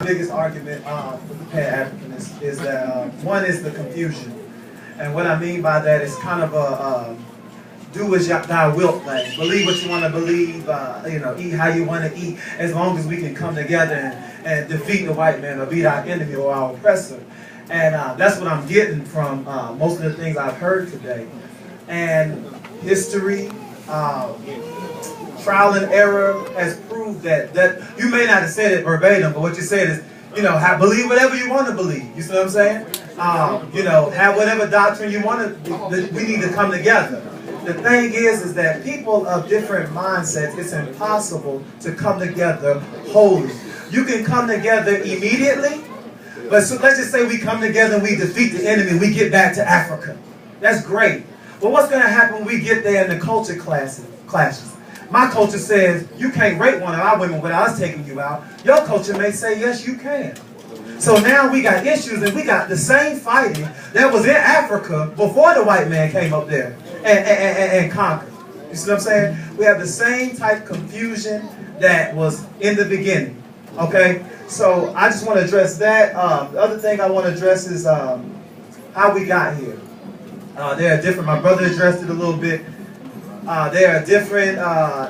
Biggest argument with the Pan-Africanists is that one is the confusion. And what I mean by that is kind of a do as thou wilt thing. Believe what you want to believe, eat how you want to eat, as long as we can come together and defeat the white man or beat our enemy or our oppressor. And that's what I'm getting from most of the things I've heard today. And history, trial and error has proved that you may not have said it verbatim, but what you said is, believe whatever you want to believe. You see what I'm saying? Have whatever doctrine you want to. We need to come together. The thing is that people of different mindsets, it's impossible to come together wholly. You can come together immediately, but so let's just say we come together and we defeat the enemy, we get back to Africa. That's great. But what's going to happen when we get there and the culture clashes? My culture says you can't rape one of our women without us taking you out. Your culture may say yes, you can. So now we got issues, and we got the same fighting that was in Africa before the white man came up there and conquered. You see what I'm saying? We have the same type of confusion that was in the beginning. Okay? So I just want to address that. The other thing I want to address is how we got here. There are different, my brother addressed it a little bit. There are different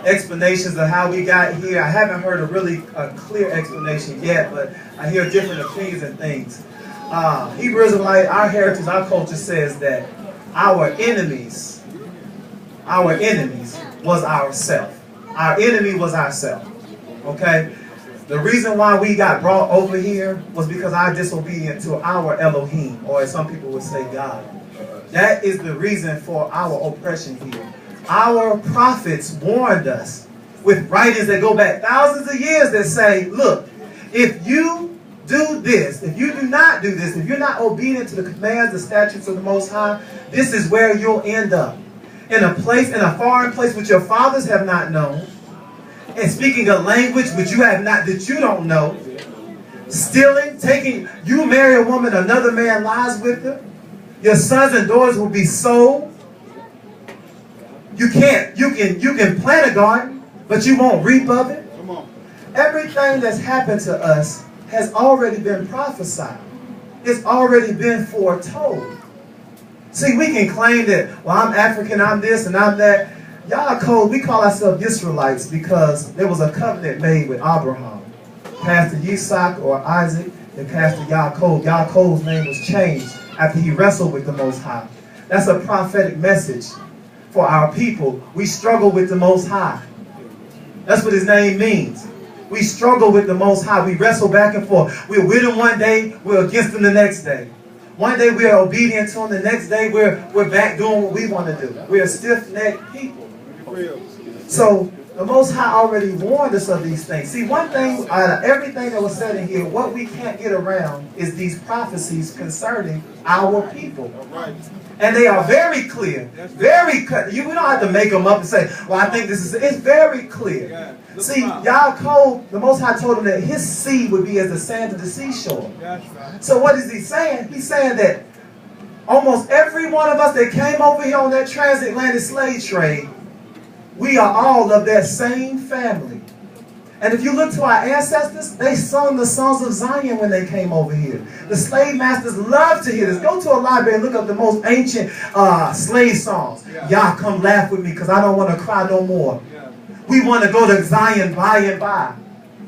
explanations of how we got here. I haven't heard a clear explanation yet, but I hear different opinions and things. Hebrew Israelite, our heritage, our culture says that our enemies was ourself. Our enemy was ourself. Okay? The reason why we got brought over here was because our disobedience to our Elohim, or as some people would say, God. That is the reason for our oppression here. Our prophets warned us with writings that go back thousands of years that say, look, if you do this, if you do not do this, if you're not obedient to the commands, the statutes of the Most High, this is where you'll end up. In a place, in a foreign place which your fathers have not known, and speaking a language which you have not, that you don't know, stealing, you marry a woman, another man lies with her, your sons and daughters will be sold. You can plant a garden, but you won't reap of it. Come on. Everything that's happened to us has already been prophesied. It's already been foretold. See, we can claim that, well, I'm African, I'm this and I'm that. Yaakov, we call ourselves Israelites because there was a covenant made with Abraham. Pastor Yitzhak or Isaac and Pastor Yaakov. Yaakov's name was changed after he wrestled with the Most High. That's a prophetic message. For our people, we struggle with the Most High. That's what his name means. We struggle with the Most High. We wrestle back and forth. We're with him one day, we're against him the next day. One day we're obedient to him, the next day we're back doing what we want to do. We're a stiff-necked people. So the Most High already warned us of these things. See, one thing out of everything that was said in here, what we can't get around is these prophecies concerning our people. And they are very clear, very cut. We don't have to make them up and say, well, I think this is, it's very clear. See, Yaakov, the Most High told him that his seed would be as the sand of the seashore. So what is he saying? He's saying that almost every one of us that came over here on that transatlantic slave trade, we are all of that same family. And if you look to our ancestors, they sung the songs of Zion when they came over here. The slave masters love to hear this. Go to a library and look up the most ancient slave songs. Y'all come laugh with me because I don't want to cry no more. We want to go to Zion by and by.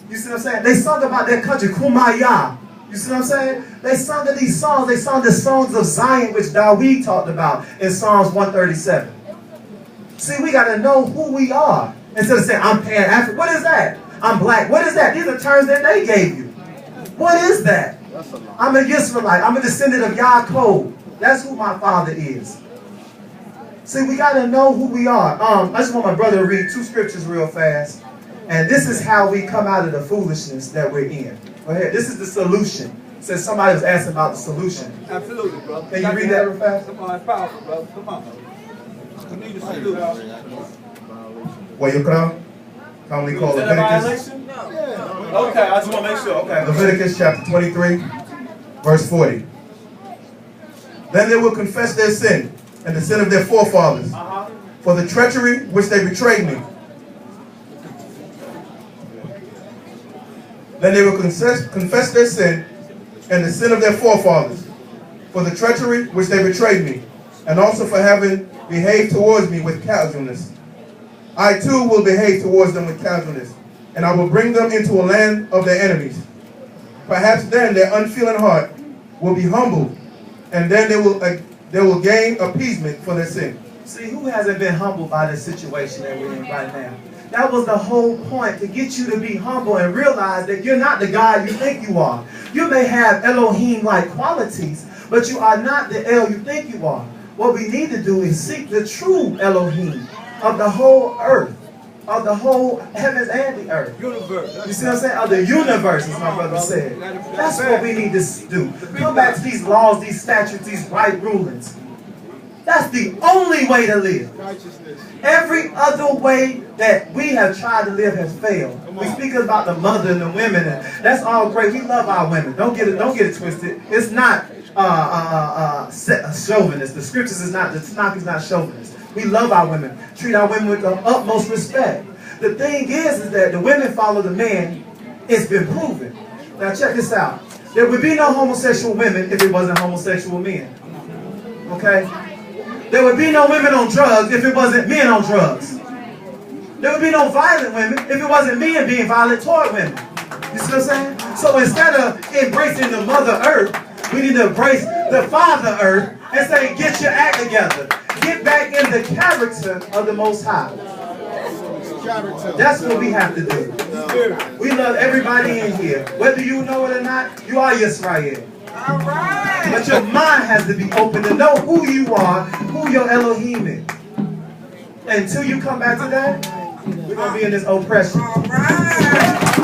You see what I'm saying? They sung about their country, Kumbaya. You see what I'm saying? They sung of these songs. They sung the songs of Zion, which Dawid talked about in Psalms 137. See, we got to know who we are. Instead of saying, I'm Pan-African. What is that? I'm black. What is that? These are terms that they gave you. What is that? I'm an Israelite. I'm a descendant of Yaakov. That's who my father is. See, we got to know who we are. I just want my brother to read 2 scriptures real fast. And this is how we come out of the foolishness that we're in. Go ahead. This is the solution. Since somebody was asking about the solution. Absolutely, bro. Can you read that real fast? Come on, it's powerful, bro. Come on. We need a solution. Well, you come? Commonly called Leviticus. No. Yeah. Okay, I just want to make sure. Okay. Leviticus chapter 23, verse 40. Then they will confess their sin and the sin of their forefathers for the treachery which they betrayed me. Then they will confess their sin and the sin of their forefathers, for the treachery which they betrayed me, and also for having behaved towards me with casualness. I too will behave towards them with casualness, and I will bring them into a land of their enemies. Perhaps then their unfeeling heart will be humbled, and then they will gain appeasement for their sin. See, who hasn't been humbled by the situation that we're in right now? That was the whole point, to get you to be humble and realize that you're not the God you think you are. You may have Elohim-like qualities, but you are not the El you think you are. What we need to do is seek the true Elohim of the whole earth, of the whole heavens and the earth. Universe. You see what I'm saying? Of the universe, as my brother said. That's what we need to do. Come back to these laws, these statutes, these right rulings. That's the only way to live. Every other way that we have tried to live has failed. We speak about the mother and the women, and that's all great. We love our women. Don't get it twisted. It's not chauvinist. The scriptures is not. The Tanakh is not chauvinist. We love our women. Treat our women with the utmost respect. The thing is that the women follow the man. It's been proven. Now check this out. There would be no homosexual women if it wasn't homosexual men. Okay? There would be no women on drugs if it wasn't men on drugs. There would be no violent women if it wasn't men being violent toward women. You see what I'm saying? So instead of embracing the Mother Earth, we need to embrace the Father Earth and say, get your act together. Get back in the character of the Most High. That's what we have to do. We love everybody in here. Whether you know it or not, you are Yisrael. All right. But your mind has to be open to know who you are, who your Elohim is. Until you come back to that, we're going to be in this oppression. All right.